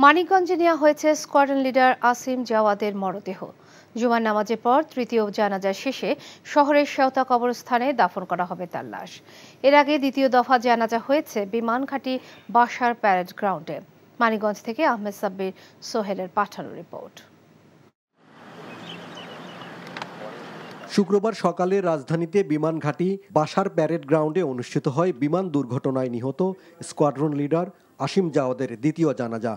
মানিকগঞ্জে নেওয়া হয়েছে স্কোয়াড্রন লিডার আসিম জাওয়াদের মরদেহ। জুমার নামাজের পর তৃতীয় জানাজা শেষে শহরের শেওতা কবরস্থানে দাফন করা হবে তার লাশ। এর আগে দ্বিতীয় দফা জানাজা হয়েছে বিমানঘাটি বাসার প্যারেড গ্রাউন্ডে। মানিকগঞ্জ থেকে আহমেদ সাব্বির সোহেলের পাঠানো রিপোর্ট। শুক্রবার সকালে রাজধানীতে বিমানঘাটি বাসার প্যারেড গ্রাউন্ডে অনুষ্ঠিত হয় বিমান দুর্ঘটনায় নিহত স্কোয়াড্রন লিডার আসিম জাওয়াদের দ্বিতীয় জানাজা।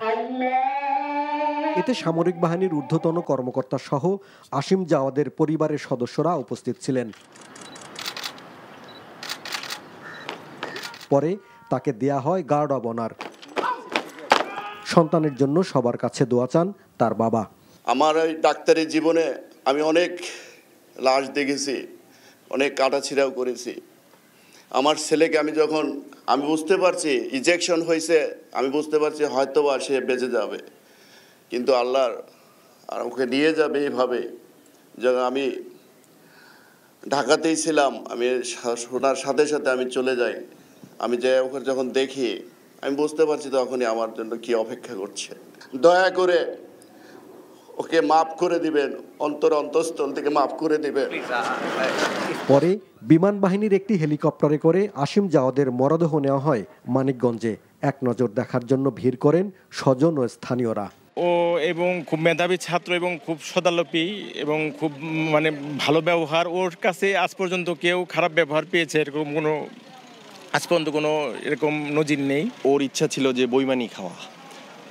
এতে সামরিক বাহিনীর ঊর্ধ্বতন কর্মকর্তা সহ আসিম জাওয়াদের পরিবারের সদস্যরা উপস্থিত ছিলেন। পরে তাকে দেয়া হয় গার্ড অব অনার। সন্তানের জন্য সবার কাছে দোয়া চান তার বাবা। আমার এই ডাক্তারি জীবনে আমি অনেক লাশ দেখেছি, অনেক কাটাছিড়াও করেছি। আমার ছেলেকে আমি বুঝতে পারছি ইজেকশন হয়েছে, আমি বুঝতে পারছি হয়তোবা সে বেঁচে যাবে, কিন্তু আল্লাহর আর ওকে নিয়ে যাবে এইভাবে। যখন আমি ঢাকাতেই ছিলাম, আমি শোনার সাথে সাথে আমি চলে যাই। আমি যে ওকে যখন দেখি আমি বুঝতে পারছি তখনই আমার জন্য কি অপেক্ষা করছে। দয়া করে ওকে মাফ করে দিবেন, অন্তঃস্থল থেকে মাফ করে দিবেন। পরে বিমান বাহিনীর একটি হেলিকপ্টারে করে আসিম জাওয়াদের মরদেহ নেওয়া হয় মানিকগঞ্জে। এক নজর দেখার জন্য ভিড় করেন স্বজন ও স্থানীয়রা। ও এবং খুব মেধাবী ছাত্র এবং খুব সদালোপী এবং খুব ভালো ব্যবহার। ওর কাছে আজ পর্যন্ত কেউ খারাপ ব্যবহার পেয়েছে এরকম আজ পর্যন্ত কোনো এরকম নজির নেই। ওর ইচ্ছা ছিল যে বইমানি খাওয়া,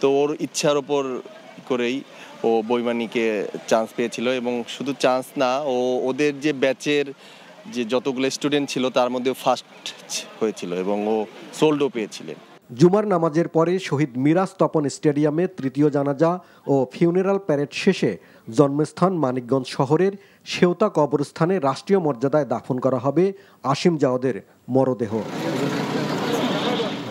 তো ওর ইচ্ছার ওপর করেই ও বইমানিকে চান্স পেয়েছিল। এবং শুধু চান্স না, ওদের যে ব্যাচের যে যতগুলো স্টুডেন্ট ছিল তার মধ্যে ফার্স্ট হয়েছিল এবং ও সোল্ডও পেয়েছিলেন। জুমার নামাজের পরে শহীদ মিরাজ তপন স্টেডিয়ামে তৃতীয় জানাজা ও ফিউনারাল প্যারেড শেষে জন্মস্থান মানিকগঞ্জ শহরের শেওতা কবরস্থানে রাষ্ট্রীয় মর্যাদায় দাফন করা হবে আসিম জাওয়াদের মরদেহ।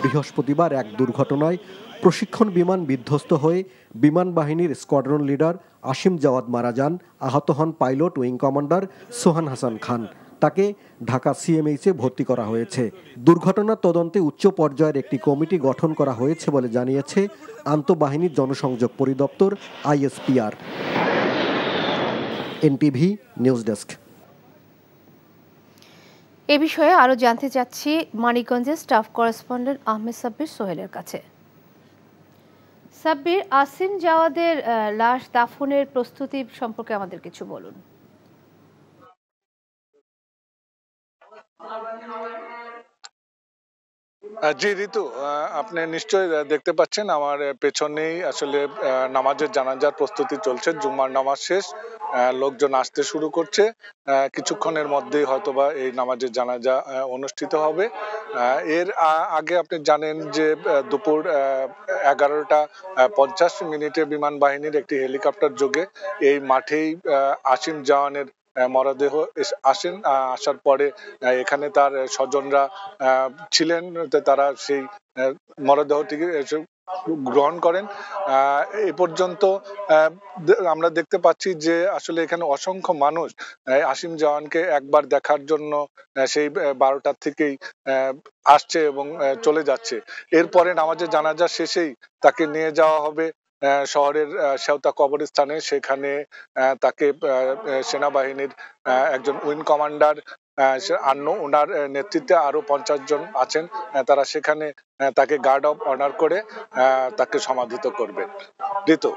বৃহস্পতিবার এক দুর্ঘটনায় প্রশিক্ষণ বিমান বিধ্বস্ত হয়ে বিমান বাহিনীর স্কোয়াড্রন লিডার আসিম জাওয়াদ মারা যান। আহত হন পাইলট উইং কমান্ডার সোহান হাসান খান। তাকে ঢাকা সিএমএইচে ভর্তি করা হয়েছে। দুর্ঘটনার তদন্তে উচ্চ পর্যায়ের একটি কমিটি গঠন করা হয়েছে বলে জানিয়েছে আন্তঃবাহিনীর জনসংযোগ পরিদপ্তর আইএসপিআর। NTV news desk. এ বিষয়ে আরো জানতে চাচ্ছি মানিকগঞ্জের স্টাফ করেসপন্ডেন্ট আহমেদ সাব্বির সোহেলের কাছে। সাব্বির, আসিম জাওয়াদের লাশ দাফনের প্রস্তুতি সম্পর্কে আমাদের কিছু বলুন। জি ঋতু, আপনি নিশ্চয়ই দেখতে পাচ্ছেন আমার পেছনেই আসলে নামাজের জানাজার প্রস্তুতি চলছে। জুম্মার নামাজ শেষ, লোকজন আসতে শুরু করছে। কিছুক্ষণের মধ্যেই হয়তোবা এই নামাজের জানাজা অনুষ্ঠিত হবে। এর আগে আপনি জানেন যে দুপুর 11:50 বিমান বাহিনীর একটি হেলিকপ্টার যোগে এই মাঠেই আসিম জাওয়ানের মরদেহ আসার পরে এখানে তার স্বজনরা ছিলেন, তারা সেই মরদেহটিকে গ্রহণ করেন। এ পর্যন্ত আমরা দেখতে পাচ্ছি যে আসলে এখানে অসংখ্য মানুষ আসিম জাওয়ানকে একবার দেখার জন্য সেই 12টার থেকেই আসছে এবং চলে যাচ্ছে। এরপরে নামাজের জানাজা শেষেই তাকে নিয়ে যাওয়া হবে শহরের শেওতা কবরস্থানে। সেখানে তাকে সেনাবাহিনীর একজন উইং কমান্ডার ওনার নেতৃত্বে আরো 50 জন আছেন, তারা সেখানে তাকে গার্ড অব অনার করে তাকে সমাধিত করবে। ঋতু।